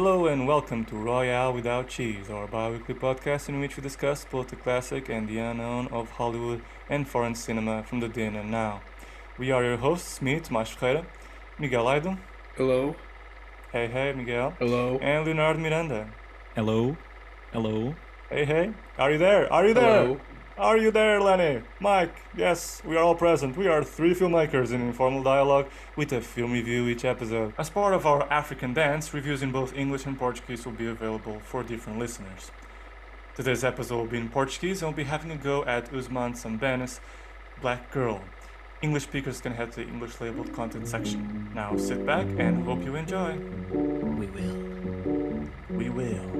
Hello and welcome to Royale Without Cheese, our bi-weekly podcast in which we discuss both the classic and the unknown of Hollywood and foreign cinema from the then and now. We are your hosts, me, Tomás Ferreira, Miguel Aido, Hello. hey Miguel, Hello. and Leonardo Miranda. Hello? Hello? Hey, are you there? Are you there? Hello. Are you there, Lenny? Mike? Yes, we are all present. We are three filmmakers in informal dialogue with a film review each episode. As part of our African dance, reviews in both English and Portuguese will be available for different listeners. Today's episode will be in Portuguese and we'll be having a go at Usman Samben's Black Girl. English speakers can head to the English labeled content section. Now sit back and hope you enjoy. We will. We will.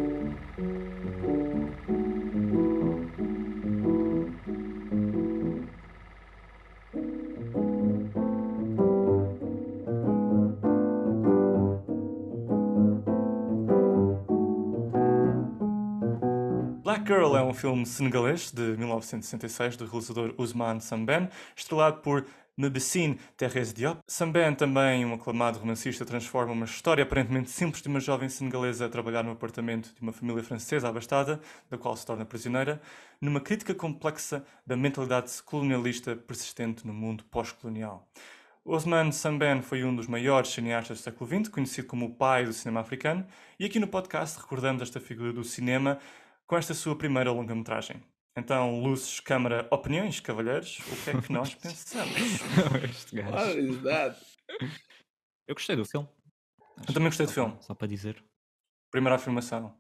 Black Girl é um filme senegalês de 1966 do realizador Ousmane Sembène, estrelado por Mbessine Thérèse Diop. Sembène, também um aclamado romancista, transforma uma história aparentemente simples de uma jovem senegalesa a trabalhar no apartamento de uma família francesa abastada, da qual se torna prisioneira, numa crítica complexa da mentalidade colonialista persistente no mundo pós-colonial. Ousmane Sembène foi um dos maiores cineastas do século XX, conhecido como o pai do cinema africano, e aqui no podcast recordamos esta figura do cinema com esta sua primeira longa-metragem. Então, luzes, câmara, opiniões, cavalheiros, o que é que nós pensamos? Este gajo. What is that? Eu gostei do filme. Eu também gostei do Só filme. Só para dizer. Primeira afirmação.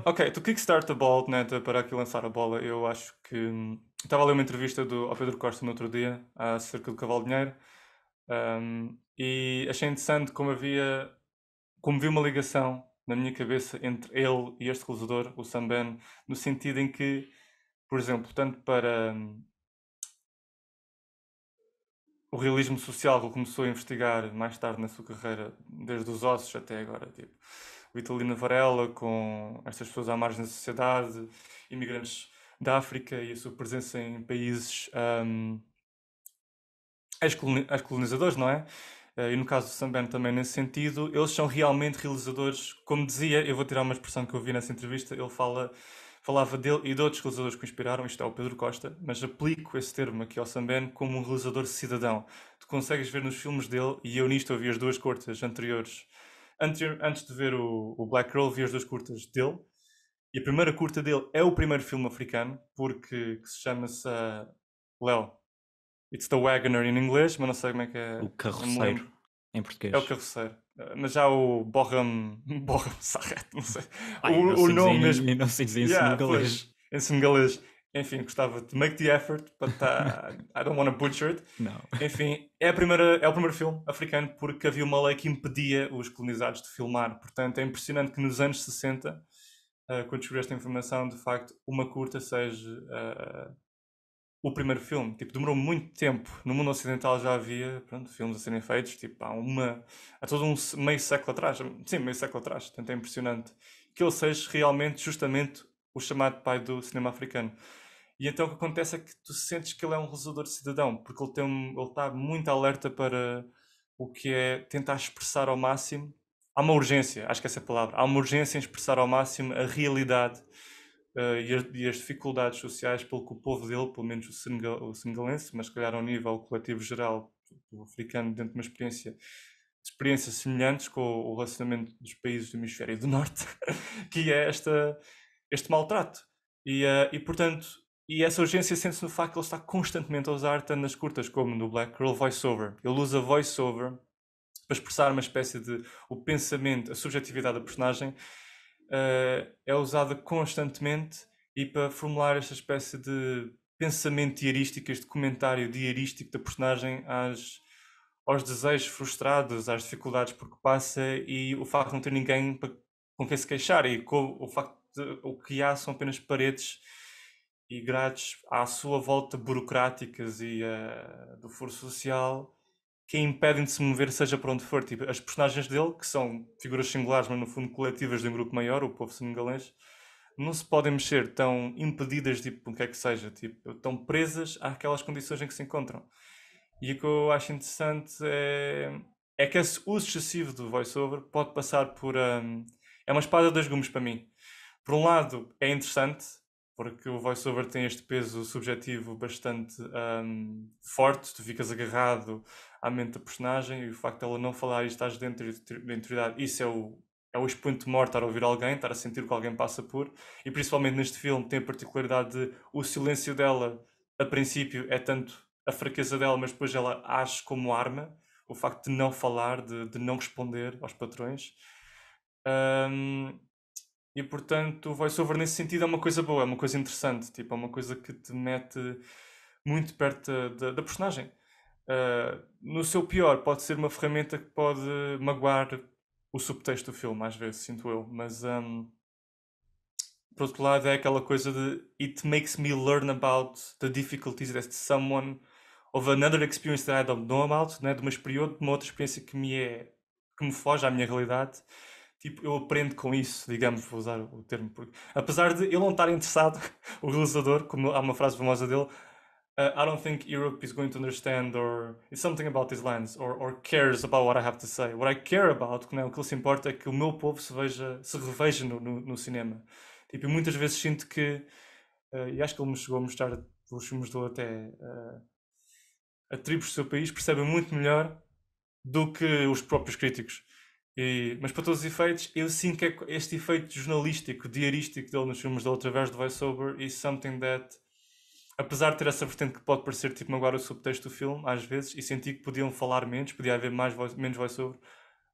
Ok, to kickstart the ball, né, para aqui lançar a bola, eu acho que... Estava a ler uma entrevista ao Pedro Costa no outro dia, acerca do Cavalo de Dinheiro, e achei interessante como vi uma ligação na minha cabeça entre ele e este realizador, o Sembène, no sentido em que, por exemplo, tanto para o realismo social que ele começou a investigar mais tarde na sua carreira, desde os ossos até agora, tipo o Vitalino Varela, com estas pessoas à margem da sociedade, imigrantes da África e a sua presença em países ex-colonizadores, não é? E no caso do Sembène também nesse sentido, eles são realmente realizadores, como dizia, eu vou tirar uma expressão que eu vi nessa entrevista, ele falava dele e de outros realizadores que o inspiraram, isto é o Pedro Costa, mas aplico esse termo aqui ao Sembène como um realizador cidadão. Tu consegues ver nos filmes dele, e eu nisto ouvi as duas curtas anteriores, antes de ver o Black Girl, vi as duas curtas dele, e a primeira curta dele é o primeiro filme africano, que se chama-se Léo. It's the Wagoner em inglês, mas não sei como é que é. O Carroceiro, em português. É o Carroceiro. Mas já o Borram Sarret, não sei. O nome mesmo. Eu não sei dizer em Yeah, senegalês. pois, em senegalês. Enfim, gostava de make the effort, but I don't want to butcher it. Não. Enfim, é o primeiro filme africano porque havia uma lei que impedia os colonizados de filmar. Portanto, é impressionante que nos anos 60, quando descobri esta informação, de facto, uma curta seja o primeiro filme. Tipo, demorou muito tempo. No mundo ocidental já havia, filmes a serem feitos, tipo, há todo um meio século atrás. Sim, meio século atrás. Portanto, é impressionante que ele seja realmente, justamente, o chamado pai do cinema africano. E então o que acontece é que tu sentes que ele é um realizador cidadão, porque ele está muito alerta para o que é tentar expressar ao máximo. Há uma urgência, acho que essa é a palavra. Há uma urgência em expressar ao máximo a realidade e as dificuldades sociais pelo que o povo dele, pelo menos o senegalense, mas se calhar ao nível coletivo geral, o africano, dentro de uma experiências semelhantes com o relacionamento dos países do hemisfério do norte, que é este maltrato. Portanto, essa urgência sente-se no facto que ele está constantemente a usar, tanto nas curtas como no Black Girl, voice-over. Ele usa voice-over para expressar uma espécie de o pensamento, a subjetividade da personagem, é usada constantemente, e para formular esta espécie de pensamento diarístico, este comentário diarístico da personagem aos desejos frustrados, às dificuldades por que passa e o facto de não ter ninguém com quem se queixar, e o facto de o que há são apenas paredes e grades à sua volta burocráticas e do foro social que a impedem de se mover, seja para onde for. Tipo, as personagens dele, que são figuras singulares, mas no fundo coletivas de um grupo maior, o povo senegalês, não se podem mexer, tão impedidas, tipo, o que é que seja, tipo, estão presas àquelas condições em que se encontram. E o que eu acho interessante é que esse uso excessivo do voice-over pode passar por é uma espada de dois gumes para mim. Por um lado, é interessante, porque o voiceover tem este peso subjetivo bastante forte, tu ficas agarrado à mente da personagem, e o facto de ela não falar e estás dentro da interioridade, isso é o expoente maior, estar a ouvir alguém, estar a sentir o que alguém passa por, e principalmente neste filme tem a particularidade de o silêncio dela, a princípio, é tanto a fraqueza dela, mas depois ela age como arma, o facto de não falar, de não responder aos patrões. E portanto, o voiceover nesse sentido é uma coisa boa, é uma coisa interessante, tipo, é uma coisa que te mete muito perto da personagem. No seu pior, pode ser uma ferramenta que pode magoar o subtexto do filme, às vezes, sinto eu, mas por outro lado, é aquela coisa de it makes me learn about the difficulties that someone of another experience that I don't know about, né? De uma outra experiência que me foge à minha realidade. Tipo, eu aprendo com isso, digamos, vou usar o termo, porque apesar de ele não estar interessado, o realizador, como há uma frase famosa dele, I don't think Europe is going to understand, or it's something about these lines, or cares about what I have to say. What I care about, né, o que ele se importa é que o meu povo se reveja no cinema. Tipo, e muitas vezes sinto que, e acho que ele me chegou a mostrar, os filmes dele até, a tribos do seu país percebem muito melhor do que os próprios críticos. Mas para todos os efeitos, eu sinto que este efeito jornalístico, diarístico dele nos filmes dele através do voiceover is something that, apesar de ter essa vertente que pode parecer tipo agora o subtexto do filme, às vezes, e senti que podiam falar menos, podia haver menos voiceover.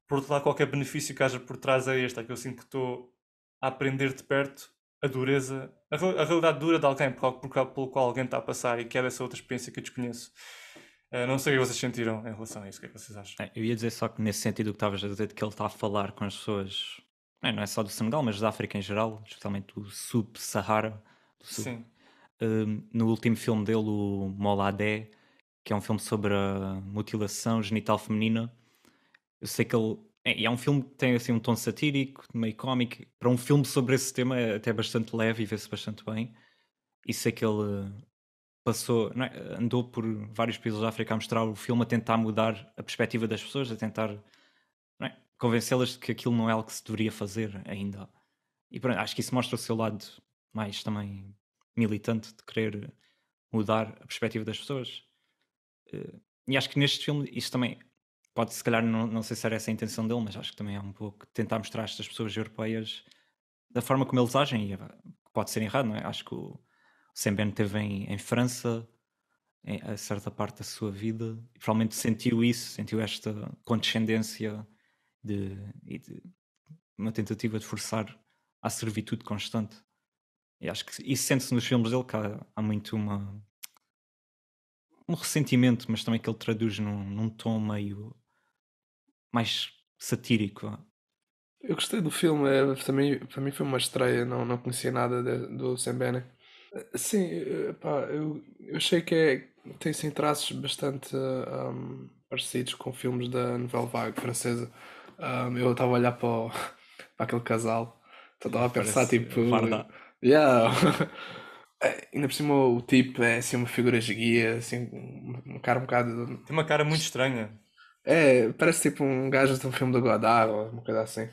Por outro lado, qualquer benefício que haja por trás é este, é que eu sinto que estou a aprender de perto a dureza, a realidade dura de alguém pelo qual alguém está a passar, e que é dessa outra experiência que eu desconheço. Não sei o que vocês sentiram em relação a isso, o que é que vocês acham? Eu ia dizer só que nesse sentido o que estavas a dizer, de que ele está a falar com as pessoas, não é só do Senegal, mas da África em geral, especialmente do Sub-Sahara. Sim. No último filme dele, o Moladé, que é um filme sobre a mutilação genital feminina, eu sei que ele... É um filme que tem assim um tom satírico, meio cómico. Para um filme sobre esse tema é até bastante leve e vê-se bastante bem. E sei que ele passou, não é? Andou por vários países da África a mostrar o filme, a tentar mudar a perspectiva das pessoas, a tentar, não é? Convencê-las de que aquilo não é algo que se deveria fazer ainda. E pronto, acho que isso mostra o seu lado mais também militante, de querer mudar a perspectiva das pessoas. E acho que neste filme isso também pode, se calhar, não sei se era essa a intenção dele, mas acho que também é um pouco tentar mostrar a estas pessoas europeias da forma como eles agem, e pode ser errado, não é? Acho que o Sam Ben esteve em França a certa parte da sua vida, e provavelmente sentiu isso, sentiu esta condescendência e de uma tentativa de forçar à servitude constante. E acho que isso sente-se nos filmes dele, que há muito um ressentimento, mas também que ele traduz num tom meio mais satírico. Eu gostei do filme, também, para mim foi uma estreia, não conhecia nada do Sam Bennett. Sim, pá, eu achei que tem sim traços bastante parecidos com filmes da Nouvelle Vague francesa. Eu estava a olhar para aquele casal, então estava a pensar Parece tipo. Varda. Yeah. Ainda por cima o tipo é assim uma figura esguia, assim, um cara um bocado. Tem uma cara muito estranha. Parece tipo um gajo de um filme do Godard ou uma coisa assim.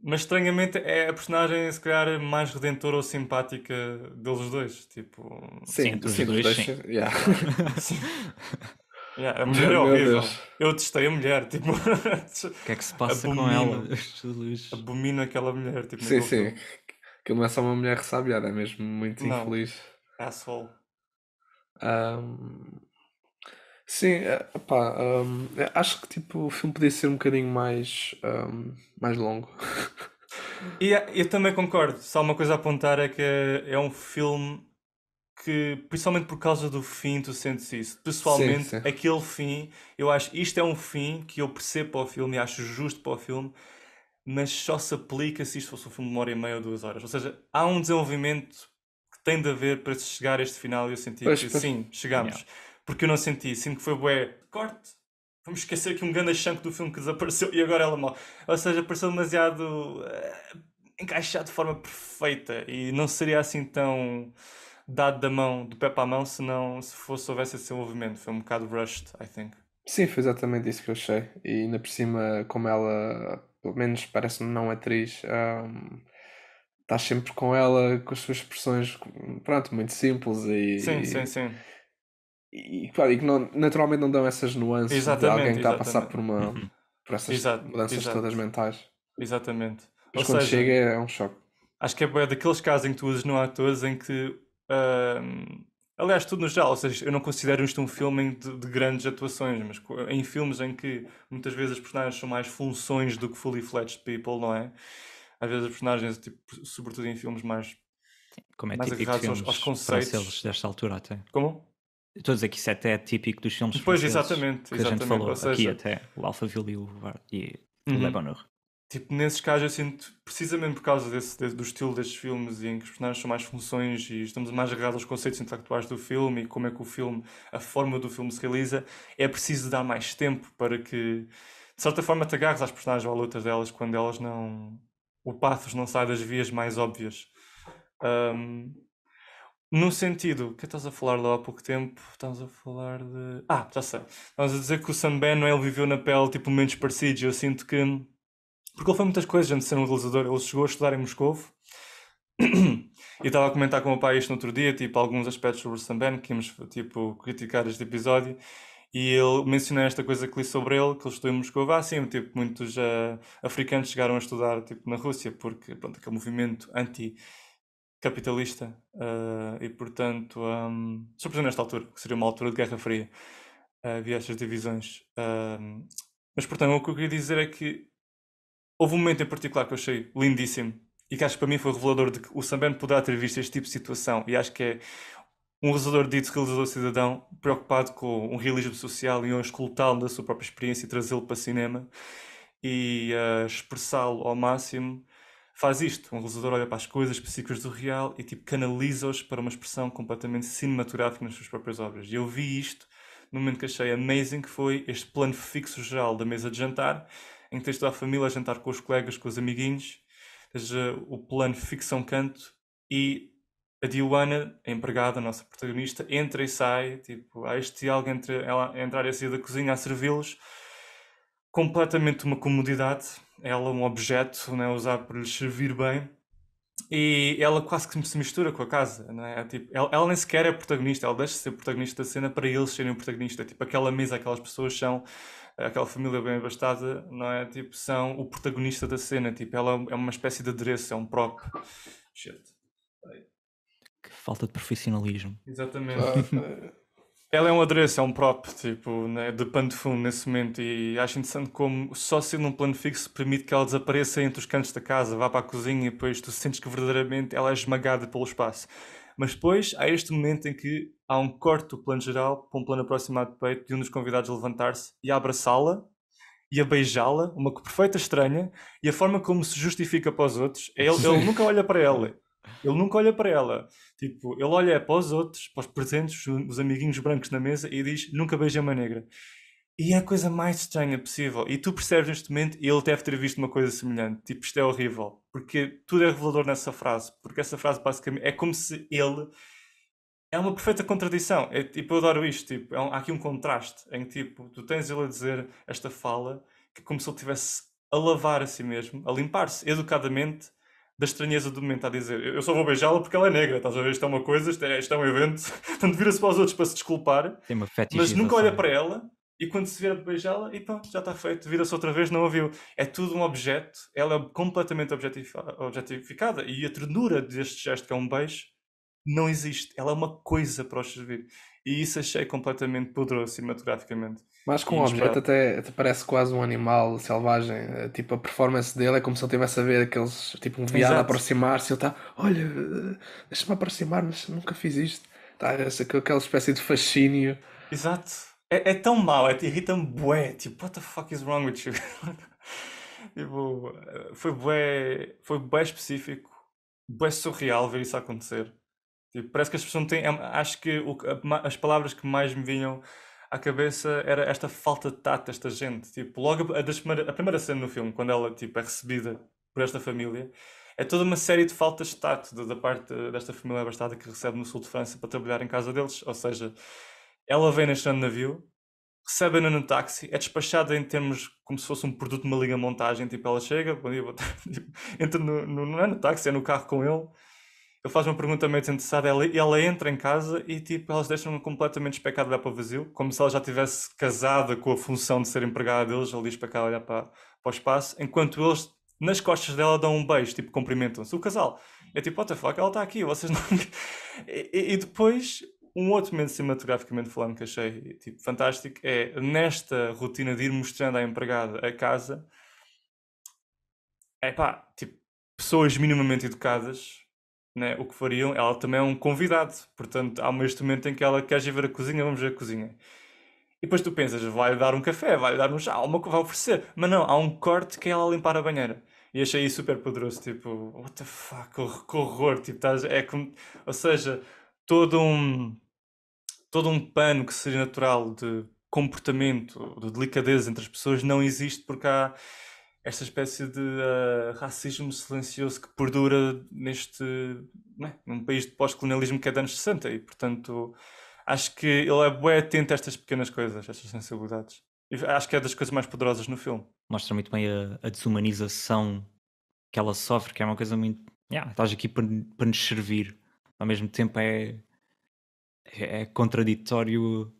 Mas estranhamente é a personagem, se calhar, mais redentora ou simpática deles dois. Tipo. Sim, dos dois, sim. Yeah. Sim. Yeah, a mulher é Meu horrível. Deus. Eu testei a mulher. Tipo. O que é que se passa com ela? Jesus. Abomino aquela mulher. Tipo, Sim, naquele sim. filme. Aquilo não é só uma mulher ressabiada, é mesmo muito Não. infeliz. Asshole. Sim, acho que tipo, o filme podia ser um bocadinho mais longo. E eu também concordo. Só uma coisa a apontar é que é um filme que, principalmente por causa do fim, tu sentes isso. Pessoalmente, Sim. aquele fim, eu acho isto é um fim que eu percebo para o filme e acho justo para o filme, mas só se aplica se isto fosse um filme de 1h30 ou 2 horas. Ou seja, há um desenvolvimento que tem de haver para se chegar a este final, e eu senti Pois, que pois. sim, chegamos. Porque eu não senti, sinto que foi bué, corte. Vamos esquecer aqui um grande chunk do filme que desapareceu e agora ela morre. Ou seja, pareceu demasiado encaixado de forma perfeita, e não seria assim tão dado da mão, do pé para a mão, se houvesse esse envolvimento. Foi um bocado rushed, I think. Sim, foi exatamente isso que eu achei. E ainda por cima, como ela pelo menos parece-me não atriz, estás sempre com ela, com as suas expressões, pronto, muito simples Sim, sim, e, sim. claro, e que naturalmente não dão essas nuances de alguém que Exatamente, está a passar exatamente. Uhum. por essas Exato, mudanças todas exato, mentais. exatamente. Mas Ou quando chega seja, é um choque. acho que é bué daqueles casos em que tu usas no atores em que. Aliás, tudo no geral, ou seja, eu não considero isto um filme de grandes atuações, mas em filmes em que muitas vezes os personagens são mais funções do que fully fledged people, não é? Às vezes os personagens, tipo, sobretudo em filmes Como é mais típico de agarrados aos filmes franceses conceitos. desta altura até. Como? Estou a dizer que isso até é típico dos filmes Pois, franceses exatamente, que a gente exatamente. Ou falou aqui seja, até, o Alphaville e o Le uhum. Bonheur. Tipo, nesses casos eu sinto, precisamente por causa do estilo destes filmes e em que os personagens são mais funções e estamos mais agarrados aos conceitos intelectuais do filme e como é que o filme, a forma do filme se realiza, é preciso dar mais tempo para que, de certa forma, te agarres às personagens ou à luta delas quando elas não... o pathos não sai das vias mais óbvias. Um, no sentido, o que estás a falar lá há pouco tempo? Estamos a falar de... Ah, já sei. Estamos a dizer que o Sam Beno, ele viveu na pele, tipo, momentos parecidos. Eu sinto que... Porque ele foi muitas coisas antes de ser um realizador. Ele chegou a estudar em Moscovo. E estava a comentar com o meu pai isto no outro dia, tipo, alguns aspectos sobre o Sam Beno, que íamos, tipo, criticar este episódio. E ele mencionou esta coisa que li sobre ele, que ele estudou em Moscou. Ah, sim, tipo, muitos africanos chegaram a estudar, tipo, na Rússia, porque, pronto, aquele movimento anti-capitalista. E, portanto, sobretudo nesta altura, que seria uma altura de Guerra Fria, havia estas divisões. Mas, portanto, o que eu queria dizer é que houve um momento em particular que eu achei lindíssimo e que acho que para mim foi revelador de que o Sam Beno poderá ter visto este tipo de situação, e acho que é um realizador dito realizador cidadão preocupado com um realismo social e um escutá-lo da sua própria experiência e trazê-lo para cinema e expressá-lo ao máximo. Faz isto, um realizador olha para as coisas específicas do real e tipo canaliza-os para uma expressão completamente cinematográfica nas suas próprias obras. E eu vi isto no momento que achei amazing, que foi este plano fixo geral da mesa de jantar, em que tens toda a família a jantar com os colegas, com os amiguinhos, tens o plano fixo a um canto e a Diana, a empregada, a nossa protagonista, entra e sai, tipo, há este diálogo entre ela a entrar e a sair da cozinha a servi-los, completamente uma comodidade, ela um objeto, né, usado para lhes servir bem, e ela quase que se mistura com a casa, não é? Tipo, ela nem sequer é protagonista, ela deixa de ser protagonista da cena para eles serem o protagonista. Tipo, aquela mesa, aquelas pessoas são, aquela família bem abastada, não é? Tipo, são o protagonista da cena. Tipo, ela é uma espécie de adereço, é um prop. Shit. Que falta de profissionalismo. Exatamente. Ela é um adereço, é um prop, tipo, né, de pano de fundo nesse momento, e acho interessante como só sendo um plano fixo permite que ela desapareça entre os cantos da casa, vá para a cozinha e depois tu sentes que verdadeiramente ela é esmagada pelo espaço. Mas depois há este momento em que há um corte do plano geral para um plano aproximado de peito de um dos convidados levantar-se e a abraçá-la e a beijá-la, uma perfeita estranha, e a forma como se justifica para os outros, ele nunca olha para ela. Ele nunca olha para ela. Tipo, ele olha para os outros, para os presentes, os amiguinhos brancos na mesa e diz: nunca beijei uma negra. E é a coisa mais estranha possível. E tu percebes neste momento, e ele deve ter visto uma coisa semelhante. Tipo, isto é horrível. Porque tudo é revelador nessa frase. Porque essa frase basicamente é como se ele. É uma perfeita contradição. É, tipo, eu adoro isto. Tipo, há aqui um contraste em que tipo, tu tens ele a dizer esta fala que é como se ele estivesse a lavar a si mesmo, a limpar-se educadamente da estranheza do momento, a dizer eu só vou beijá-la porque ela é negra, estás a ver? Isto é uma coisa, isto é um evento. Portanto, vira-se para os outros para se desculpar, Tem uma mas nunca olha fetichização. para ela. E quando se vira para beijá-la, e pronto, já está feito, vira-se outra vez, não a viu. É tudo um objeto, ela é completamente objetificada. E a ternura deste gesto, que é um beijo, não existe. Ela é uma coisa para os servir. E isso achei completamente poderoso cinematograficamente. Mas E com o objeto inesperado. até parece quase um animal selvagem. Tipo, a performance dele é como se ele estivesse a ver aqueles, tipo um veado a Exato. aproximar-se e ele está, olha, deixa-me aproximar, mas nunca fiz isto. Tá, aquela espécie de fascínio. Exato. É tão mau, irrita-me bué. Tipo, what the fuck is wrong with you? Tipo, foi bué específico, bué surreal ver isso acontecer. Tipo, parece que as pessoas não têm. Acho que as palavras que mais me vinham à cabeça era esta falta de tato desta gente. Tipo, logo a primeira cena no filme, quando ela tipo, é recebida por esta família, é toda uma série de faltas de tato da parte desta família abastada que recebe no sul de França para trabalhar em casa deles. Ou seja, ela vem neste ano navio recebem-na no táxi, é despachada em termos como se fosse um produto de uma liga montagem, tipo, ela chega, bom dia, boa tarde, tipo, entra não é no táxi, é no carro com ele faz uma pergunta meio desinteressada, ela entra em casa e tipo, elas deixam-no completamente especado a olhar para o vazio, como se ela já tivesse casada com a função de ser empregada deles, ali especado a olhar para o espaço, enquanto eles, nas costas dela, dão um beijo, tipo, cumprimentam-se. O casal é tipo, what the fuck, ela está aqui, vocês não... E depois, um outro momento cinematograficamente falando que achei tipo, fantástico é, nesta rotina de ir mostrando à empregada a casa, é pá, tipo, pessoas minimamente educadas, né, o que fariam, ela também é um convidado, portanto há este momento em que ela quer ir ver a cozinha, vamos ver a cozinha. E depois tu pensas, vai dar um café, vai dar um chá, alguma coisa vai oferecer, mas não, há um corte que é ela limpar a banheira. E achei isso super poderoso, tipo, what the fuck, que horror, tipo, é como, ou seja, todo um, todo um pano que seria natural de comportamento, de delicadeza entre as pessoas não existe porque há esta espécie de racismo silencioso que perdura neste, né, num país de pós-colonialismo que é de anos 60 e, portanto, acho que ele é bem atento a estas pequenas coisas, a estas sensibilidades. E acho que é das coisas mais poderosas no filme. Mostra muito bem a desumanização que ela sofre, que é uma coisa muito. Estás aqui para nos servir. Ao mesmo tempo é contraditório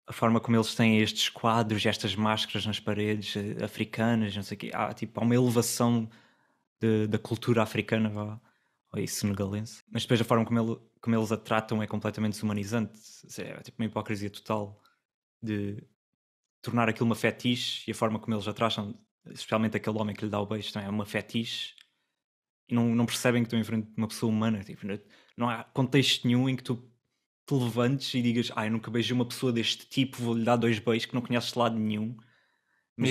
a forma como eles têm estes quadros, estas máscaras nas paredes africanas, não sei o quê. Há uma elevação da cultura africana, vá, ou senegalense. Mas depois a forma como eles a tratam é completamente desumanizante. É tipo uma hipocrisia total de tornar aquilo uma fetiche e a forma como eles a tratam, especialmente aquele homem que lhe dá o beijo, também é uma fetiche e não percebem que estão em frente de uma pessoa humana. Tipo, não há contexto nenhum em que tu te levantes e digas, eu nunca beijei uma pessoa deste tipo, vou-lhe dar 2 beijos que não conheces de lado nenhum. Mas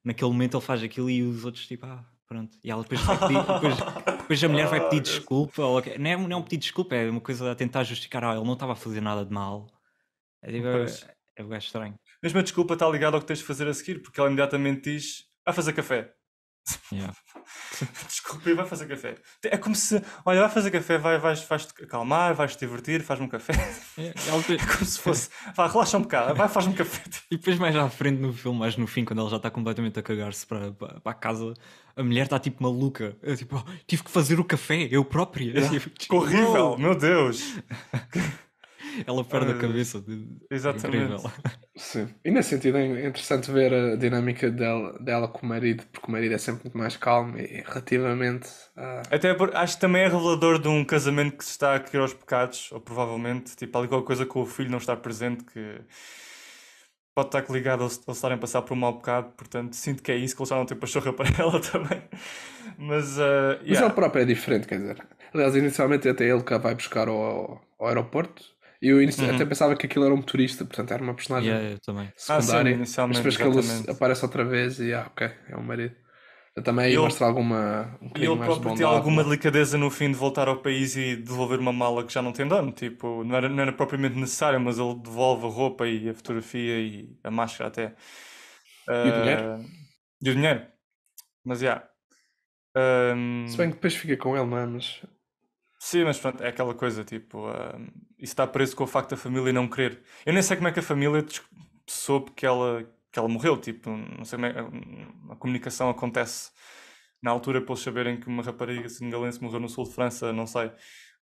naquele momento ele faz aquilo e os outros tipo, pronto. E ela depois vai pedir, depois a mulher vai pedir desculpa. Ou, não é um pedir desculpa, é uma coisa a tentar justificar, ele não estava a fazer nada de mal. É estranho. Mesmo a desculpa está ligada ao que tens de fazer a seguir, porque ela imediatamente diz, vai fazer café. Desculpa, vai fazer café. É como se, olha, vai fazer café, vais-te acalmar, vais-te divertir, faz-me um café. É como se fosse, relaxa um bocado, faz-me um café. E depois mais à frente no filme, mais no fim, quando ela já está completamente a cagar-se para a casa, a mulher está tipo maluca. É tipo, tive que fazer o café, eu própria. Tipo, horrível, meu Deus. Ela perde a cabeça. Exatamente. Sim. E nesse sentido é interessante ver a dinâmica dela com o marido, porque o marido é sempre muito mais calmo e relativamente. Até acho que também é revelador de um casamento que se está a criar aos pecados, ou provavelmente, tipo, alguma coisa com o filho não estar presente, que pode estar ligado a eles estarem a passar por um mau bocado, portanto sinto que é isso, que eles já não têm pachorra para ela também. Mas ele próprio é diferente, quer dizer. Aliás, inicialmente até ele que a vai buscar ao aeroporto. E eu até pensava que aquilo era um motorista, portanto era uma personagem secundária. Sim, mas depois que ele aparece outra vez e ok, é o marido. Também aí mostra alguma. E ele próprio tem alguma delicadeza no fim de voltar ao país e devolver uma mala que já não tem dono. Tipo, não era propriamente necessário, mas ele devolve a roupa e a fotografia e a máscara até. E o dinheiro? E o dinheiro. Mas se bem que depois fica com ele, não é? Mas... Sim, mas pronto, é aquela coisa, tipo, isso está preso com o facto da família não querer. Eu nem sei como é que a família soube que ela morreu, tipo, não sei como é, a comunicação acontece na altura para eles saberem que uma rapariga senegalense morreu no sul de França, não sei,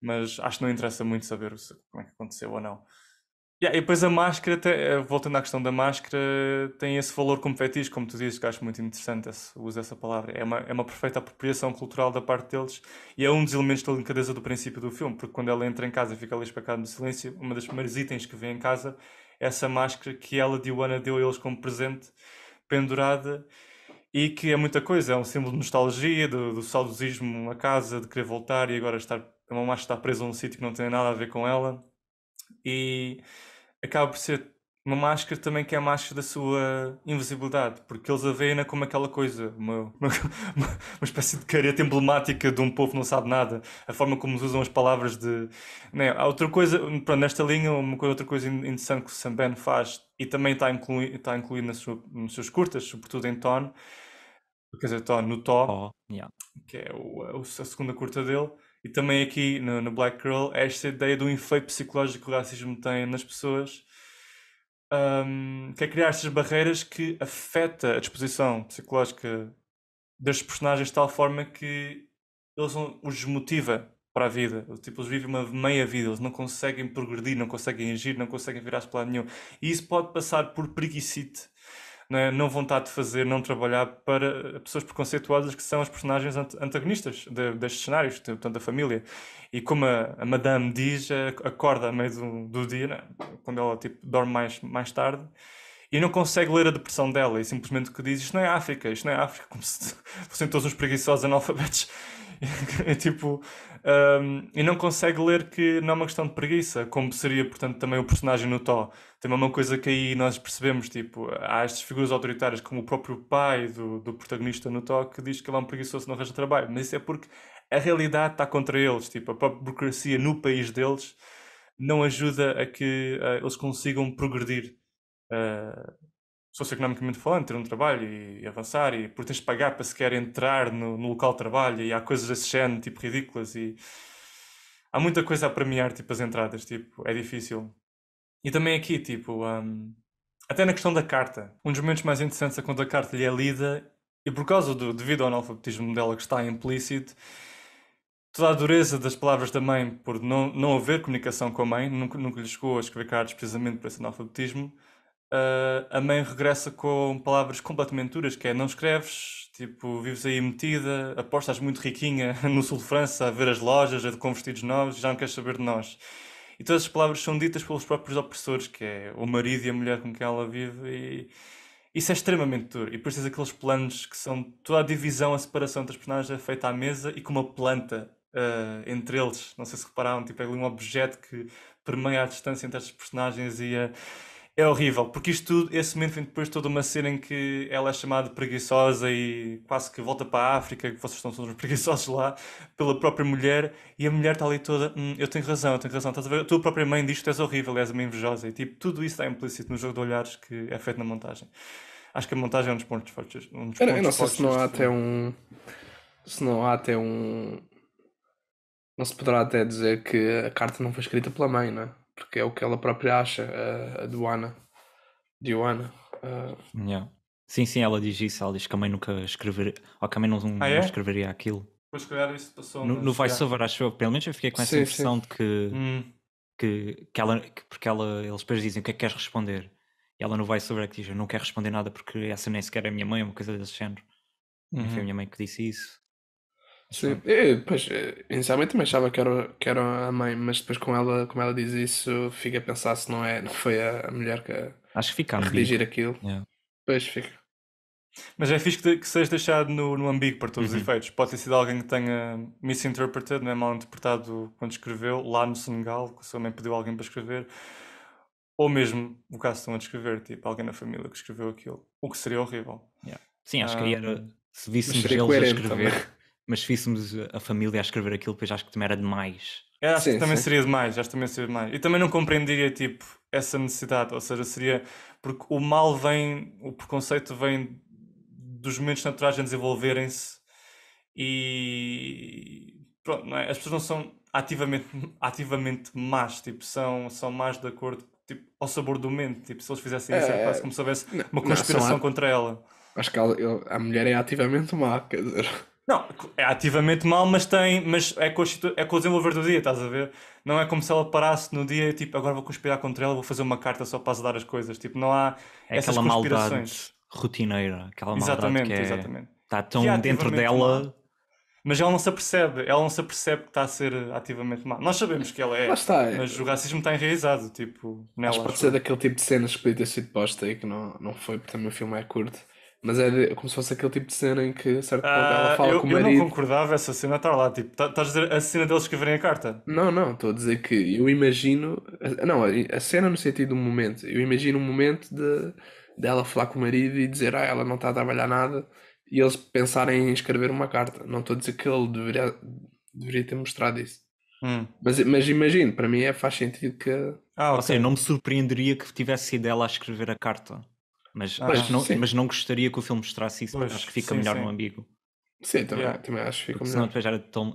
mas acho que não interessa muito saber como é que aconteceu ou não. E depois a máscara, voltando à questão da máscara, tem esse valor como fetiche, como tu dizes, que acho muito interessante uso essa palavra. É uma perfeita apropriação cultural da parte deles e é um dos elementos da delicadeza do princípio do filme, porque quando ela entra em casa e fica ali espacada no silêncio, uma das primeiros itens que vê em casa é essa máscara que ela, Diwana, deu a eles como presente, pendurada, e que é muita coisa, é um símbolo de nostalgia, do saudosismo a casa, de querer voltar e agora é uma máscara que está presa num sítio que não tem nada a ver com ela. E acaba por ser uma máscara também que é a máscara da sua invisibilidade, porque eles a veem-na como aquela coisa, uma espécie de careta emblemática de um povo que não sabe nada, a forma como usam as palavras de... Né? Há outra coisa, pronto, nesta linha, outra coisa interessante que o Sam Ben faz, e também está incluído nos seus curtas, sobretudo em Ton, quer dizer, no Tó, que é a segunda curta dele, e também aqui no Black Girl, esta ideia do efeito psicológico que o racismo tem nas pessoas, quer criar estas barreiras que afeta a disposição psicológica destes personagens de tal forma que os desmotiva para a vida. Tipo, eles vivem uma meia vida, eles não conseguem progredir, não conseguem agir, não conseguem virar-se para lado nenhum. E isso pode passar por preguicite, não vontade de fazer, não trabalhar, para pessoas preconceituosas que são os personagens antagonistas destes cenários, portanto, da família. E como a Madame diz, acorda a meio do dia, né, quando ela tipo, dorme mais tarde, e não consegue ler a depressão dela, e simplesmente o que diz, isto não é África, como se fossem todos uns preguiçosos analfabetos. É tipo, e não consegue ler que não é uma questão de preguiça, como seria, portanto, também o personagem no Tó. Também é uma coisa que aí nós percebemos, tipo, há estas figuras autoritárias como o próprio pai do protagonista no Tó, que diz que ele é um preguiçoso, não arranja trabalho, mas isso é porque a realidade está contra eles, tipo, a própria burocracia no país deles não ajuda a que eles consigam progredir socioeconomicamente falando, ter um trabalho e avançar, e por teres de pagar para sequer entrar no local de trabalho, e há coisas desse género, tipo, ridículas, e há muita coisa a premiar, tipo, as entradas, tipo, é difícil. E também aqui, tipo, até na questão da carta, um dos momentos mais interessantes é quando a carta lhe é lida, e por causa devido ao analfabetismo dela que está implícito, toda a dureza das palavras da mãe, por não haver comunicação com a mãe, nunca lhe chegou a escrever cartas precisamente por esse analfabetismo, a mãe regressa com palavras completamente duras, que é não escreves, tipo, vives aí metida, apostas muito riquinha no sul de França a ver as lojas, com vestidos novos, já não queres saber de nós. E todas as palavras são ditas pelos próprios opressores, que é o marido e a mulher com quem ela vive, e isso é extremamente duro. E depois tens aqueles planos que são toda a divisão, a separação entre os personagens é feita à mesa e com uma planta entre eles. Não sei se repararam, tipo, é ali um objeto que permeia a distância entre estes personagens e é horrível, porque isto tudo, esse momento vem depois de toda uma cena em que ela é chamada de preguiçosa e quase que volta para a África, que vocês estão todos preguiçosos lá, pela própria mulher, e a mulher está ali toda, eu tenho razão, estás a ver? A tua própria mãe diz que tu és horrível, és uma invejosa, e tipo, tudo isso está implícito no jogo de olhares que é feito na montagem. Acho que a montagem é um dos pontos fortes. Eu não sei se não há até um. Se não há até um. Não se poderá até dizer que a carta não foi escrita pela mãe, não é? Porque é o que ela própria acha, a Joana. Yeah. Sim, ela diz isso. Ela diz que a mãe nunca escreveria, ou que a mãe não escreveria aquilo. Pois, calhar isso passou. No voiceover, acho eu, pelo menos eu fiquei com essa impressão de que eles depois dizem o que é que queres responder. E ela no voiceover é que diz: eu não quero responder nada porque essa nem sequer é a minha mãe, uma coisa desse género. Não foi a minha mãe que disse isso. Sim, pois, inicialmente também achava que era a mãe, mas depois como ela diz isso, fica a pensar se não foi a mulher que acho que fica a redigir aquilo. Yeah. Pois fica. Mas é fixe que seja deixado no ambíguo para todos os efeitos. Pode ter sido alguém que tenha misinterpreted, não é, mal interpretado quando escreveu, lá no Senegal, que a sua mãe pediu alguém para escrever. Ou mesmo, o caso estão a descrever, tipo, alguém na família que escreveu aquilo. O que seria horrível. Yeah. Sim, acho que aí era, se víssemos seria eles a coerente escrever, também. mas se víssemos a família a escrever aquilo, depois acho que também era demais. Acho que também sim. seria demais, E também não compreenderia, tipo, essa necessidade. Ou seja, seria... Porque o mal vem, o preconceito vem dos momentos naturais a desenvolverem-se e... Pronto, não é? As pessoas não são ativamente más, tipo, são más de acordo, tipo, ao sabor do momento. Tipo, se eles fizessem isso, era quase como se houvesse uma conspiração contra ela. Acho que a mulher é ativamente má, quer dizer... Não, é ativamente mal, mas é com o desenvolver do dia, estás a ver? Não é como se ela parasse no dia e tipo, agora vou conspirar contra ela, vou fazer uma carta só para azedar as coisas. Tipo, não há essas aquela conspirações. Maldade rotineira, aquela Exatamente, maldade que exatamente. está tão dentro dela. Má. Mas ela não se apercebe que está a ser ativamente má. Nós sabemos que ela é, mas o racismo está enraizado, tipo, nela. Acho que pode ser daquele tipo de cenas que podia ter sido posta e que não foi, porque também o filme é curto. Mas é como se fosse aquele tipo de cena em que, certo ponto, ela fala com o marido... Eu não concordava essa cena estar lá. Tipo, estás a dizer a cena deles escreverem a carta? Não, estou a dizer que eu imagino... Não, a cena no sentido do momento. Eu imagino um momento dela falar com o marido e dizer ela não está a trabalhar nada e eles pensarem em escrever uma carta. Não estou a dizer que ele deveria ter mostrado isso. Mas imagino, para mim faz sentido que... Ou seja, não me surpreenderia que tivesse sido ela a escrever a carta. Mas não gostaria que o filme mostrasse isso, porque acho que fica melhor no ambíguo. Sim, também acho que fica melhor. Senão depois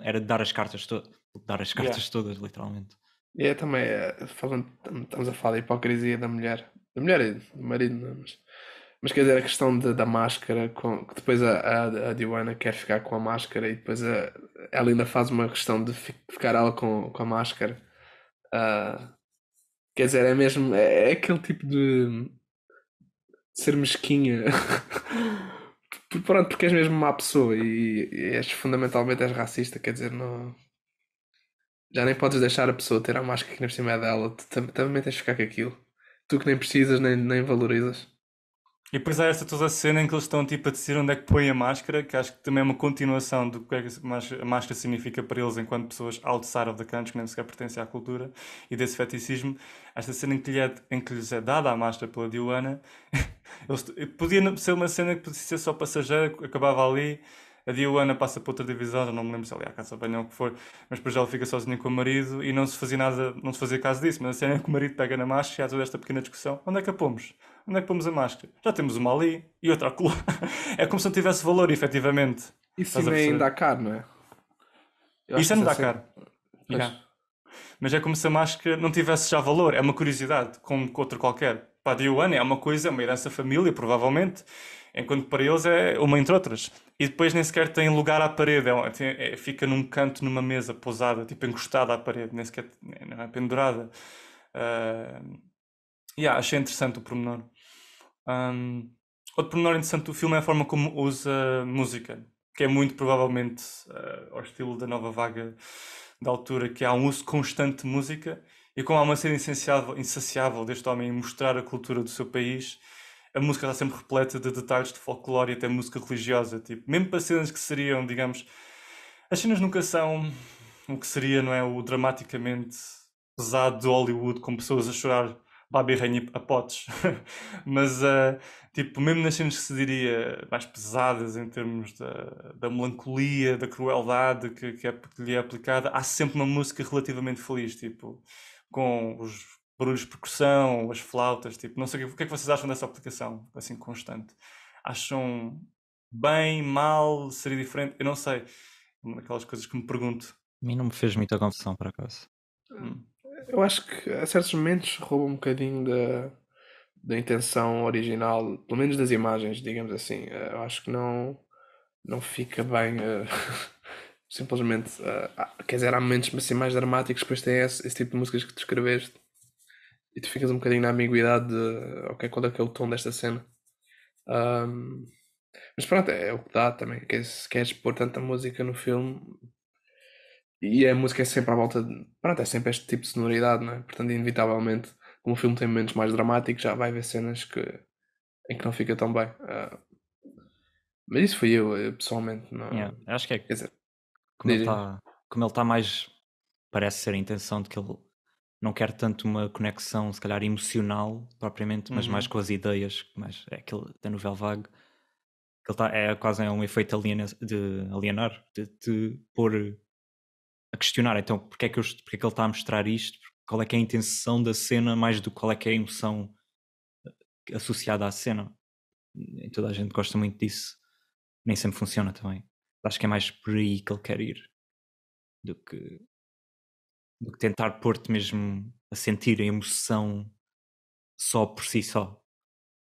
era dar as cartas todas, literalmente. E também, estamos a falar da hipocrisia da mulher. Da mulher e do marido, não é? Mas quer dizer, a questão da máscara, que depois a Diana quer ficar com a máscara e depois ela ainda faz uma questão de ficar ela com a máscara. Ah, quer dizer, é mesmo. É aquele tipo de ser mesquinha. Pronto, porque és mesmo má pessoa e és fundamentalmente és racista, quer dizer, não. Já nem podes deixar a pessoa ter a máscara que na por cima é dela, tu também tens de ficar com aquilo. Tu que nem precisas, nem valorizas. E depois há esta toda a cena em que eles estão tipo a decidir onde é que põem a máscara, que acho que também é uma continuação do que é que a máscara significa para eles enquanto pessoas outside of the country, que nem sequer pertencem à cultura, e desse feticismo. Esta cena em que lhes é dada a máscara pela Diana, podia ser uma cena que podia ser só passageira, acabava ali, a Diana passa para outra divisão, já não me lembro se ali à casa banho ou o que for, mas depois ela fica sozinha com o marido e não se fazia nada, não se fazia caso disso, mas a cena é que o marido pega na máscara e há toda esta pequena discussão, onde é que a pomos? Onde é que pomos a máscara? Já temos uma ali e outra acolá. É como se não tivesse valor, efetivamente. Isso Estás a ainda é em perceber? Dakar, não é? Eu acho Isso que é no isso é Dakar. sempre. Pois. Yeah. Mas é como se a máscara não tivesse já valor. É uma curiosidade, como outra qualquer. Para a Diana é uma coisa, é uma herança família, provavelmente. Enquanto para eles é uma entre outras. E depois nem sequer tem lugar à parede. Fica num canto, numa mesa, pousada, tipo encostada à parede. Nem sequer não é pendurada. Achei interessante o pormenor. Um, Outro pormenor interessante do filme é a forma como usa música, que é muito provavelmente ao estilo da nova vaga da altura, que há um uso constante de música e como há uma sede insaciável deste homem em mostrar a cultura do seu país, a música está sempre repleta de detalhes de folclore e até música religiosa, tipo, mesmo para cenas que seriam, digamos, as cenas nunca são o que seria, não é, o dramaticamente pesado de Hollywood, com pessoas a chorar Babi Rainha a potes. Mas, tipo, mesmo nas cenas que se diria mais pesadas em termos da melancolia, da crueldade que lhe é aplicada, há sempre uma música relativamente feliz, tipo, com os barulhos de percussão, as flautas, tipo, não sei o que é que vocês acham dessa aplicação, assim, constante? Acham bem, mal, seria diferente? Eu não sei. Uma daquelas coisas que me pergunto. A mim não me fez muita confusão, por acaso. Hum. Eu acho que a certos momentos rouba um bocadinho da intenção original, pelo menos das imagens, digamos assim. Eu acho que não fica bem. Simplesmente. Quer dizer, há momentos assim, mais dramáticos, depois tem esse tipo de músicas que tu escreveste e tu ficas um bocadinho na ambiguidade de ok, qual é que é o tom desta cena. Mas pronto, é o que dá também. Se queres pôr tanta música no filme e a música é sempre à volta de. Pronto, é sempre este tipo de sonoridade, não é? Portanto, inevitavelmente, como o filme tem momentos mais dramáticos, já vai haver cenas em que não fica tão bem. Mas isso fui eu pessoalmente. Não. Yeah, acho que é Quer dizer, como ele diz. está como ele está mais, parece ser a intenção de que ele não quer tanto uma conexão, se calhar emocional propriamente, mas mais com as ideias, mas é aquele da novela vague, que ele está, é quase um efeito de alienar, de pôr a questionar, então porque é que ele está a mostrar isto, qual é que é a intenção da cena, mais do que qual é que é a emoção associada à cena. E toda a gente gosta muito disso, nem sempre funciona também. Acho que é mais por aí que ele quer ir do que tentar pôr-te mesmo a sentir a emoção só por si só. Ou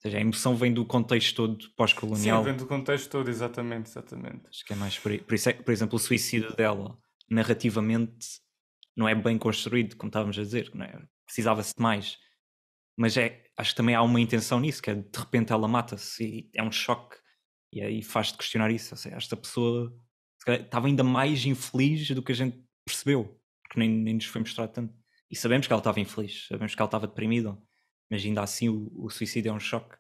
seja, a emoção vem do contexto todo Sim, pós-colonial. vem do contexto todo, exatamente. Acho que é mais por aí. Por isso é que, por exemplo, o suicídio dela, narrativamente, não é bem construído, como estávamos a dizer, não é? Precisava-se de mais. Mas acho que também há uma intenção nisso, que é de repente ela mata-se e é um choque. E aí faz-te questionar isso. Ou seja, esta pessoa se calhar, estava ainda mais infeliz do que a gente percebeu, porque nem nos foi mostrado tanto. E sabemos que ela estava infeliz, sabemos que ela estava deprimida, mas ainda assim o suicídio é um choque.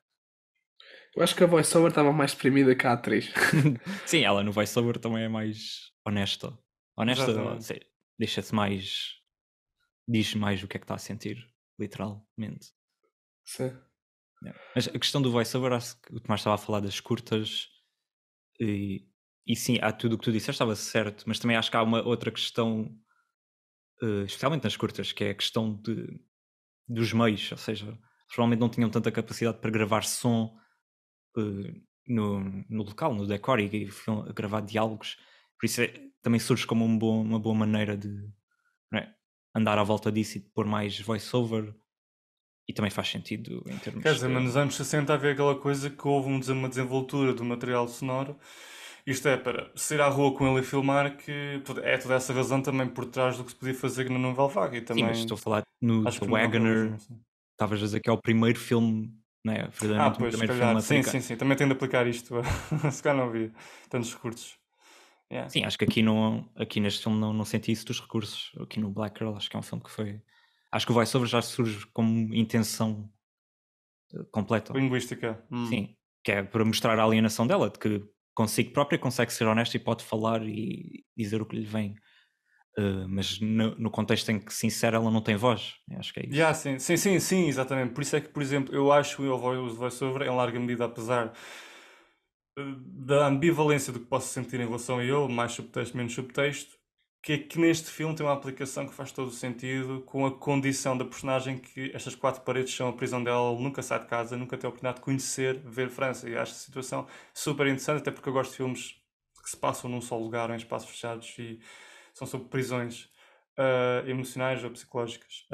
Eu acho que a voiceover estava mais deprimida que a atriz. Sim, ela no voiceover também é mais honesta. Honesta, Exatamente. deixa-se mais. Diz mais o que é que está a sentir, literalmente. Sim. Mas a questão do voiceover, acho que o Tomás estava a falar das curtas, e sim, há tudo o que tu disseste, estava certo, mas também acho que há uma outra questão, especialmente nas curtas, que é a questão dos meios, ou seja, provavelmente não tinham tanta capacidade para gravar som no local, no decor, e gravar diálogos, por isso também surge como uma boa maneira de, não é, andar à volta disso e de pôr mais voiceover, E também faz sentido em termos Quer dizer, de... mas nos anos 60 havia aquela coisa que houve uma desenvoltura do material sonoro. Isto é, para sair à rua com ele e filmar, que é toda essa razão também por trás do que se podia fazer na Nouvelle Vague. E Sim, mas estou também a falar no acho The que não morreu mesmo Wagoner, assim. estavas a dizer que é o primeiro filme, né, verdadeiramente o Pois, se primeiro filme calhar. Sim, africano. sim, sim. Também tenho de aplicar isto. Se calhar não vi tantos recursos. Yeah. Sim, acho que aqui neste filme não senti isso dos recursos. Aqui no Black Girl, acho que é um filme que foi. Acho que o voiceover já surge como intenção completa. Linguística. Sim, que é para mostrar a alienação dela, de que consigo própria consegue ser honesta e pode falar e dizer o que lhe vem. Mas no contexto em que se insere, ela não tem voz. Eu acho que é isso. Yeah, sim, exatamente. Por isso é que, por exemplo, eu acho o voiceover, em larga medida, apesar da ambivalência do que posso sentir em relação a ele, mais subtexto, menos subtexto, que é que neste filme tem uma aplicação que faz todo o sentido com a condição da personagem que estas quatro paredes são a prisão dela, ele nunca sai de casa, nunca tem a oportunidade de conhecer, ver França. E acho a situação super interessante, até porque eu gosto de filmes que se passam num só lugar, em espaços fechados e são sobre prisões emocionais ou psicológicas.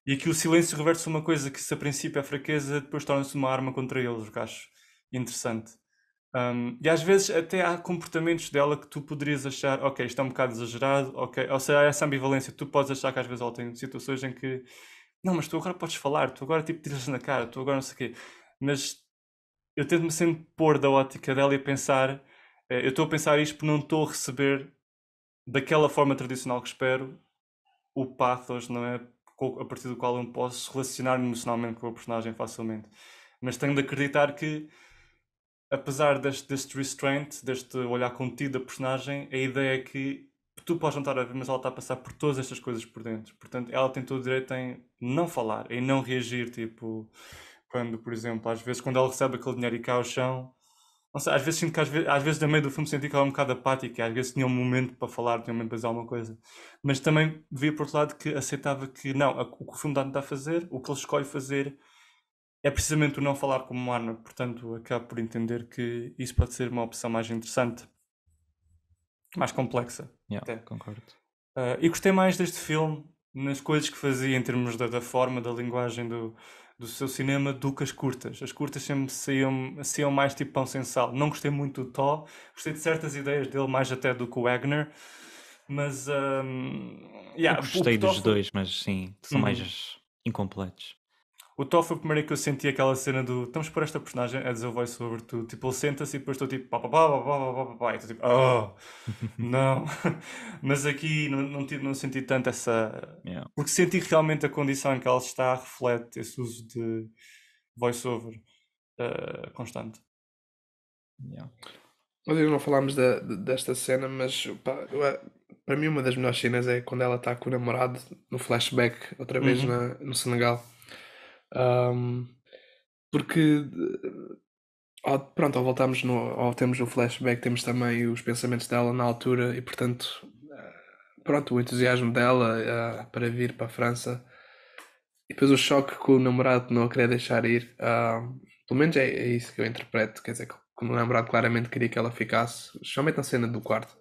E aqui o silêncio reverte-se uma coisa que, se a princípio é fraqueza, depois torna-se uma arma contra eles, o que acho interessante. E às vezes até há comportamentos dela que tu poderias achar, ok, isto é um bocado exagerado, ok, ou seja, há essa ambivalência, tu podes achar que às vezes ela tem situações em que, não, mas tu agora podes falar, tu agora tipo tiras na cara, tu agora não sei o quê, mas eu tento-me sempre pôr da ótica dela e pensar, eu estou a pensar isto porque não estou a receber daquela forma tradicional que espero o pathos, não é? A partir do qual eu posso relacionar-me emocionalmente com a personagem facilmente. Mas tenho de acreditar que, apesar deste restraint, deste olhar contido da personagem, a ideia é que tu podes não estar a ver, mas ela está a passar por todas estas coisas por dentro. Portanto, ela tem todo o direito em não falar, em não reagir, tipo, quando, por exemplo, às vezes quando ela recebe aquele dinheiro e cai ao chão, não sei, às vezes sinto que às vezes no meio do filme senti que ela era um bocado apática, às vezes tinha um momento para falar, tinha um momento para dizer alguma coisa. Mas também via por outro lado que aceitava que não, o que o filme está a fazer, o que ele escolhe fazer é precisamente o não falar como uma arma. Portanto, acabo por entender que isso pode ser uma opção mais interessante, mais complexa. Yeah, Até. concordo. E gostei mais deste filme nas coisas que fazia em termos da forma, da linguagem do seu cinema do que as curtas. As curtas sempre saíam mais tipo pão sem sal. Não gostei muito do Tó, gostei de certas ideias dele, mais até do que o Wagner, mas Eu gostei dos dois, mas sim, são mais incompletos. O Tó foi o primeiro que eu senti aquela cena do estamos por esta personagem a dizer o voice-over tudo. Tipo, ele senta-se e depois estou tipo pá, pá, pá, pá, pá, pá, pá, pá, e estou tipo, oh, não. Mas aqui não senti tanto essa. Yeah. Porque senti que realmente a condição em que ela está reflete esse uso de voice-over constante. Yeah. Nós ainda não falámos desta cena, mas pá, para mim uma das melhores cenas é quando ela está com o namorado no flashback, outra vez no Senegal. Porque pronto, ao voltarmos ao temos o flashback, temos também os pensamentos dela na altura e portanto pronto, o entusiasmo dela para vir para a França e depois o choque com o namorado de não a querer deixar ir. Pelo menos é isso que eu interpreto, quer dizer, que o namorado claramente queria que ela ficasse, especialmente na cena do quarto.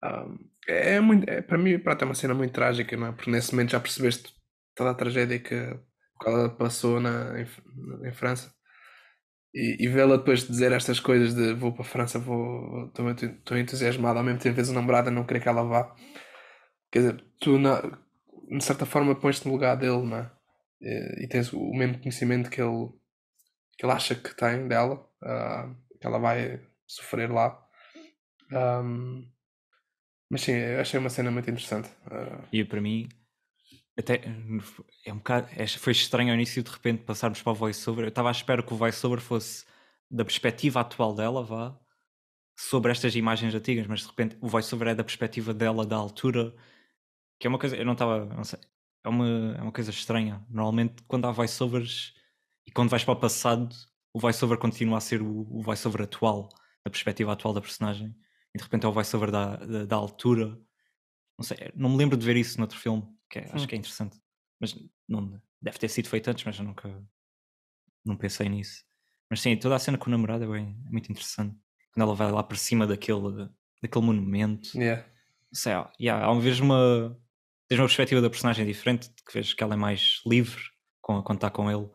Para mim, pronto, é uma cena muito trágica, não é? Porque nesse momento já percebeste toda a tragédia que ela passou em França. E vê-la depois de dizer estas coisas de vou para a França, estou entusiasmado, ao mesmo tempo vês o namorado a não querer que ela vá. Quer dizer, tu de certa forma pões-te no lugar dele, não é? E tens o mesmo conhecimento que ele acha que tem dela, que ela vai sofrer lá. Mas sim, eu achei uma cena muito interessante. E para mim, até é um bocado. Foi estranho ao início de repente passarmos para o voiceover. Eu estava à espera que o voiceover fosse da perspectiva atual dela, vá, sobre estas imagens antigas, mas de repente o voiceover é da perspectiva dela, da altura, que é uma coisa. Eu não estava. Não sei. É uma coisa estranha. Normalmente, quando há voiceovers e quando vais para o passado, o voiceover continua a ser o voiceover atual, a perspectiva atual da personagem, e de repente é o voiceover da altura. Não sei, não me lembro de ver isso noutro filme, acho que é interessante. Mas não, deve ter sido feito antes, mas eu nunca não pensei nisso. Mas sim, toda a cena com o namorado é muito interessante. Quando ela vai lá para cima daquele monumento. Yeah. Sei lá, há uma vez tens uma perspectiva da personagem diferente, de que vês que ela é mais livre quando está com ele,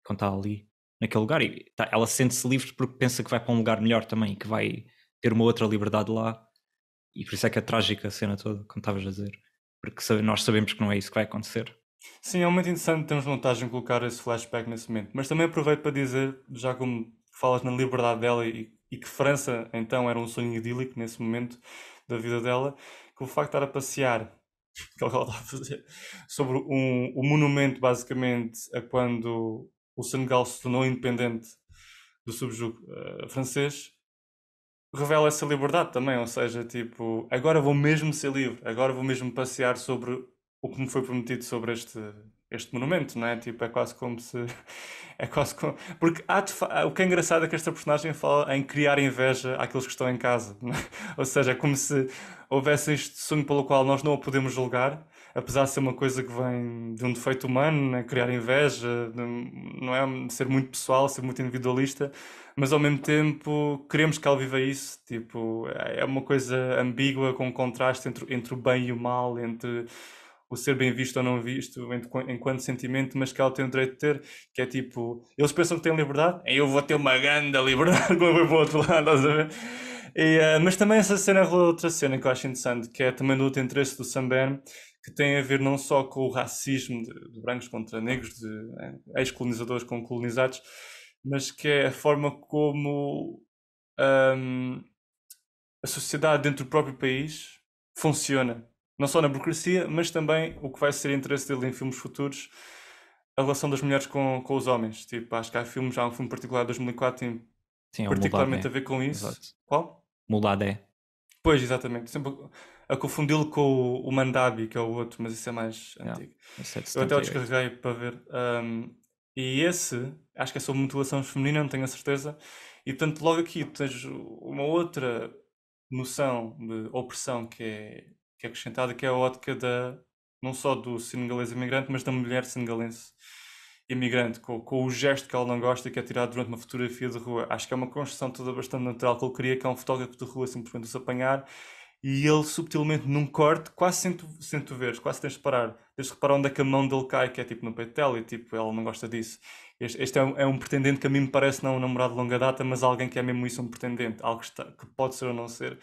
quando está ali, naquele lugar. E ela sente-se livre porque pensa que vai para um lugar melhor também, que vai ter uma outra liberdade lá. E por isso é que é trágica a cena toda, como estavas a dizer. Porque nós sabemos que não é isso que vai acontecer. Sim, é muito interessante termos vantagem em colocar esse flashback nesse momento. Mas também aproveito para dizer, já como falas na liberdade dela e que França então era um sonho idílico nesse momento da vida dela, que o facto de estar a passear, que ela está a fazer, sobre o monumento basicamente a quando o Senegal se tornou independente do subjugo francês, revela essa liberdade também, ou seja, tipo, agora vou mesmo ser livre, agora vou mesmo passear sobre o que me foi prometido sobre este monumento, não é? Tipo, é quase como se. É quase como. Porque o que é engraçado é que esta personagem fala em criar inveja àqueles que estão em casa, não é? Ou seja, é como se houvesse este sonho pelo qual nós não o podemos julgar, apesar de ser uma coisa que vem de um defeito humano, né? Criar inveja, não é ser muito pessoal, ser muito individualista, mas ao mesmo tempo queremos que ela viva isso. Tipo, é uma coisa ambígua, com um contraste entre o bem e o mal, entre o ser bem visto ou não visto enquanto sentimento, mas que ela tem o direito de ter, que é tipo, eles pensam que têm liberdade, eu vou ter uma grande liberdade quando eu vou para o outro lado, estás a ver? Mas também essa cena é outra cena que eu acho interessante, que é também do outro interesse do Sam Ben, que tem a ver não só com o racismo de brancos contra negros, de ex-colonizadores com colonizados, mas que é a forma como a sociedade dentro do próprio país funciona. Não só na burocracia, mas também o que vai ser interesse dele em filmes futuros, a relação das mulheres com os homens. Tipo, acho que há um filme particular de 2004 tem Sim, é o particularmente a Muladé. ver com isso. Exato. Qual? Muladé. Pois, exatamente. Sempre a confundi-lo com o Mandabi, que é o outro, mas isso é mais antigo. Esse é de Eu até o 78. descarreguei para ver. E esse, acho que é sobre mutilação feminina, não tenho a certeza. E portanto, logo aqui tens uma outra noção de opressão que é acrescentada, que é a ótica não só do senegalês imigrante, mas da mulher senegalense imigrante, com o gesto que ela não gosta, que é tirado durante uma fotografia de rua. Acho que é uma construção toda bastante natural que ele queria, que é um fotógrafo de rua simplesmente os apanhar e ele subtilmente num corte, quase sem tu veres, quase tens de parar. Tens de reparar onde é que a mão dele cai, que é tipo no peito dela, e tipo, ela não gosta disso. Este é um pretendente que a mim me parece não um namorado de longa data, mas alguém que é mesmo isso, um pretendente, algo que pode ser ou não ser.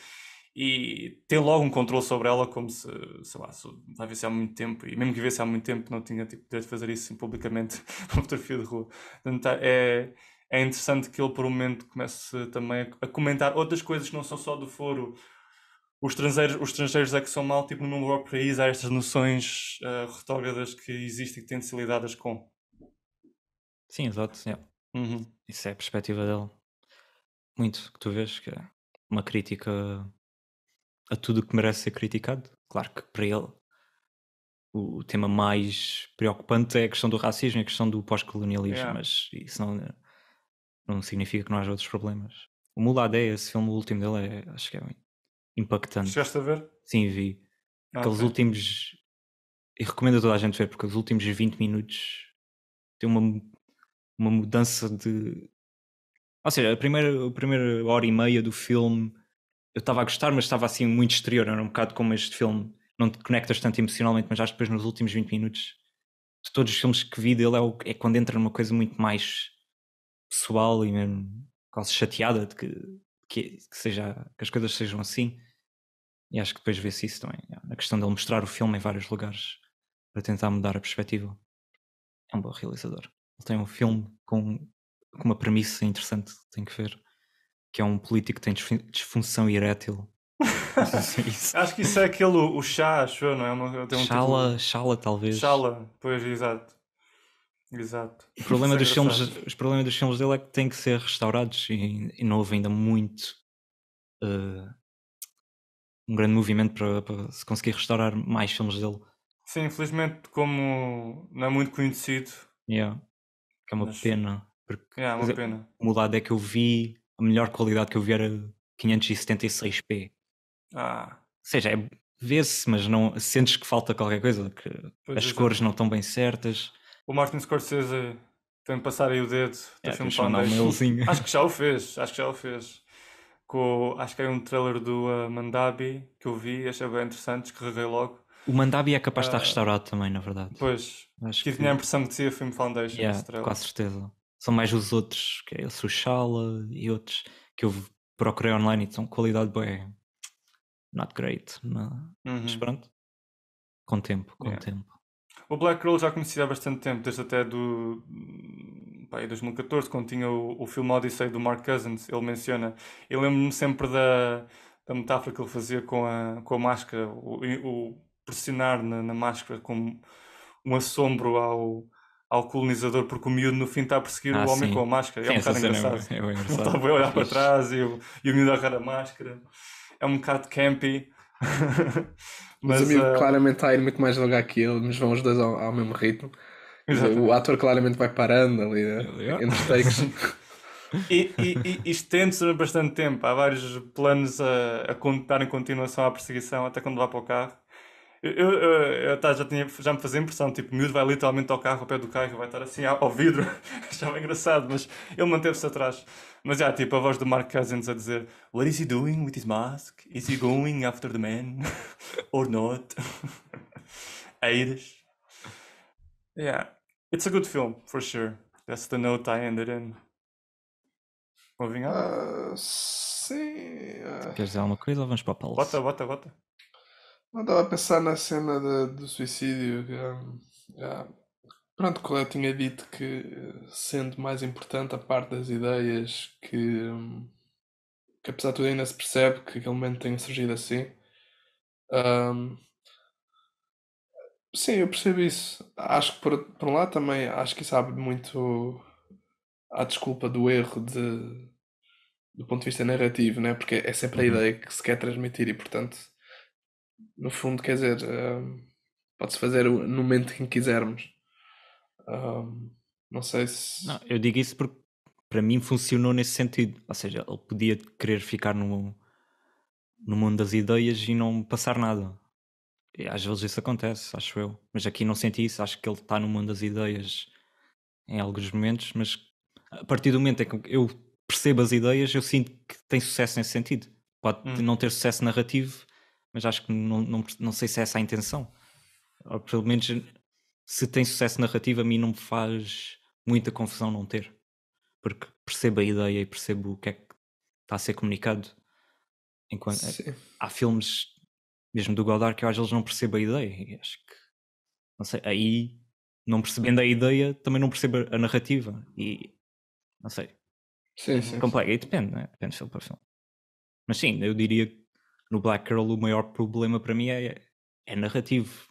E tem logo um controle sobre ela, como se, sei lá, vai ver se há muito tempo, e mesmo que visse há muito tempo, não tinha tipo, poder de fazer isso assim, publicamente, uma fotografia de rua. Portanto, é interessante que ele, por um momento, comece também a comentar outras coisas que não são só do foro. Os estrangeiros é que são mal, tipo, no meu próprio país há estas noções retrógradas que existem e que têm de ser lidadas com. Sim, exato. Uhum. Isso é a perspectiva dele. Muito que tu vês, que é uma crítica a tudo o que merece ser criticado. Claro que para ele o tema mais preocupante é a questão do racismo e a questão do pós-colonialismo, Yeah. mas isso não significa que não haja outros problemas. O Muladé, esse filme, o último dele, acho que é impactante. Chegaste a ver? Sim, vi. Aqueles últimos. E recomendo a toda a gente ver, porque os últimos 20 minutos tem uma mudança de. Ou seja, a primeira hora e meia do filme eu estava a gostar, mas estava assim muito exterior. Era um bocado como este filme, não te conectas tanto emocionalmente, mas acho que depois nos últimos 20 minutos de todos os filmes que vi dele é quando entra numa coisa muito mais pessoal e mesmo quase chateada de que as coisas sejam assim. E acho que depois vê-se isso também, na questão dele mostrar o filme em vários lugares para tentar mudar a perspectiva. É um bom realizador. Ele tem um filme com uma premissa interessante, tem que ver, que é um político que tem disfunção erétil. Isso. Acho que isso é aquele, o Chá, acho eu, não é? Tem um título. Shala, talvez. Shala, pois, exato. Exato. O problema Isso é dos engraçado. os problemas dos filmes dele é que têm que ser restaurados e não houve ainda muito um grande movimento para se conseguir restaurar mais filmes dele. Sim, infelizmente, como não é muito conhecido, Yeah. Que é uma mas pena. Porque é uma pena. o lado é que eu vi, a melhor qualidade que eu vi era 576p. Ah, Ou seja, vê-se, mas não sentes que falta qualquer coisa, que pois as é. cores não estão bem certas. O Martin Scorsese tem de passar aí o dedo da Film Tens de mandar um Foundation. mailzinho. Acho que já o fez, acho que é um trailer do Mandabi que eu vi, achei bem interessante, descarreguei logo. O Mandabi é capaz de estar restaurado também, na verdade. Pois, Acho que tinha a impressão que dizia Film Foundation. yeah, esse trailer. com certeza. São mais os outros, que é o Sushala e outros que eu procurei online e são qualidade boa. Not great. Mas pronto. Com tempo. O Black Girl já conhecia há bastante tempo, desde até do 2014, quando tinha o filme Odyssey do Mark Cousins. Ele menciona. Eu lembro-me sempre da metáfora que ele fazia com a máscara, o pressionar na máscara como um assombro ao colonizador, porque o miúdo no fim está a perseguir o homem sim. com a máscara. É um Sim, essa bocado cena engraçado. é bem Ele engraçado. está a olhar para Fixe. trás e o miúdo a agarrar a máscara. É um bocado campy. Mas o miúdo claramente está a ir muito mais devagar que ele, mas vão os dois ao mesmo ritmo. Quer dizer, o Exatamente. ator claramente vai parando ali entre os takes. E isto tende-se durante bastante tempo. Há vários planos a dar em continuação à perseguição até quando vai para o carro. Já me fazia impressão, tipo, o miúdo vai literalmente ao carro, ao pé do carro, e vai estar assim ao vidro. Achava engraçado, mas ele manteve-se atrás. Mas já, tipo, a voz do Mark Cousins a dizer: What is he doing with his mask? Is he going after the man? Or not? Aides. Yeah. It's a good film, for sure. That's the note I ended in. Moving on? Sim. Queres dizer alguma coisa ou vamos para a pausa? Bota. Não estava a pensar na cena do suicídio. Pronto, que eu tinha dito que, sendo mais importante a parte das ideias, que apesar de tudo ainda se percebe que aquele momento tenha surgido assim. Sim, eu percebo isso. Acho que por um lado também acho que isso abre muito à desculpa do erro do ponto de vista narrativo, né? Porque é sempre a ideia que se quer transmitir e, portanto, no fundo, quer dizer, pode-se fazer no momento em que quisermos. Não sei se. Não, eu digo isso porque para mim funcionou nesse sentido. Ou seja, ele podia querer ficar no mundo das ideias e não passar nada. E às vezes isso acontece, acho eu. Mas aqui não senti isso. Acho que ele está no mundo das ideias em alguns momentos, mas a partir do momento em que eu percebo as ideias, eu sinto que tem sucesso nesse sentido. Pode não ter sucesso narrativo, mas acho que não sei se é essa a intenção. Ou pelo menos se tem sucesso narrativo, a mim não me faz muita confusão não ter. Porque percebo a ideia e percebo o que é que está a ser comunicado. Enquanto há filmes, mesmo do Godard, que eu às vezes não percebo a ideia. E acho que, não sei, aí não percebendo a ideia, também não percebo a narrativa. E não sei. Sim. Complexo. E depende, né? Depende de filme para filme. Mas sim, eu diria que no Black Girl o maior problema para mim é narrativo.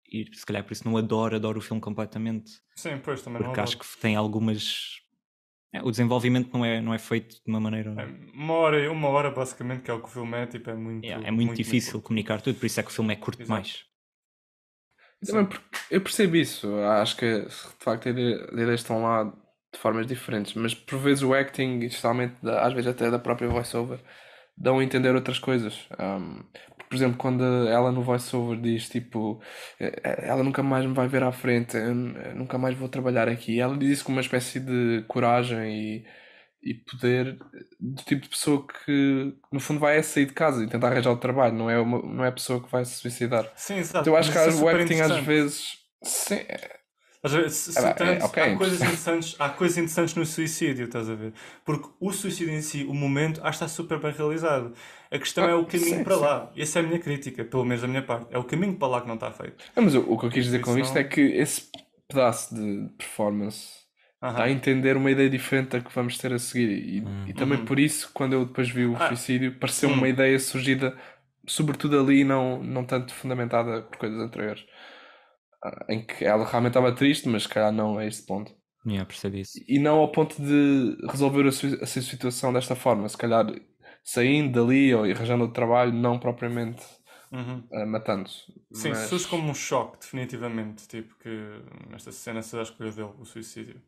E se calhar por isso não adoro o filme completamente. Sim, pois também porque não acho que tem algumas. O desenvolvimento não é feito de uma maneira. Uma hora basicamente, que é o que o filme é, tipo, é muito. É muito difícil comunicar tudo, por isso é que o filme é curto demais. Também porque eu percebo isso. Acho que de facto as ideias estão lá de formas diferentes, mas por vezes o acting, especialmente às vezes até da própria voiceover, dão a entender outras coisas. Por exemplo, quando ela no voiceover diz tipo, ela nunca mais me vai ver à frente, eu nunca mais vou trabalhar aqui. Ela diz isso com uma espécie de coragem e poder do tipo de pessoa que no fundo vai sair de casa e tentar arranjar o trabalho, não é a pessoa que vai se suicidar. Sim, exato. Então eu acho que o super acting às interessante. vezes. Sim, Há coisas interessantes no suicídio, estás a ver? Porque o suicídio em si, o momento, acho que está super bem realizado. A questão é o caminho para lá. Essa é a minha crítica, pelo menos da minha parte. É o caminho para lá que não está feito. Mas o que eu quis dizer com isto é que esse pedaço de performance está a entender uma ideia diferente da que vamos ter a seguir. E também por isso, quando eu depois vi o suicídio, pareceu uma ideia surgida, sobretudo ali, e não tanto fundamentada por coisas anteriores. Em que ela realmente estava triste, mas se calhar não a esse ponto. Percebi isso. E não ao ponto de resolver a sua situação desta forma, se calhar saindo dali ou arranjando outro trabalho, não propriamente matando-se. Sim, surge como um choque, definitivamente. Tipo, que nesta cena será a escolha dele, o suicídio.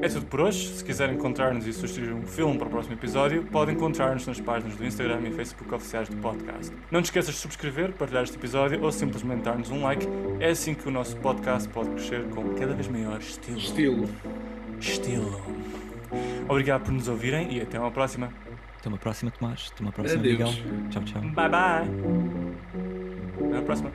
É tudo por hoje. Se quiserem encontrar-nos e sugerir um filme para o próximo episódio, podem encontrar-nos nas páginas do Instagram e Facebook oficiais do podcast. Não te esqueças de subscrever, partilhar este episódio ou simplesmente dar-nos um like. É assim que o nosso podcast pode crescer com cada vez maior estilo. Obrigado por nos ouvirem e até uma próxima. Até uma próxima, Tomás. Até uma próxima, Miguel. Adeus. Tchau, tchau. Bye bye. Até a próxima.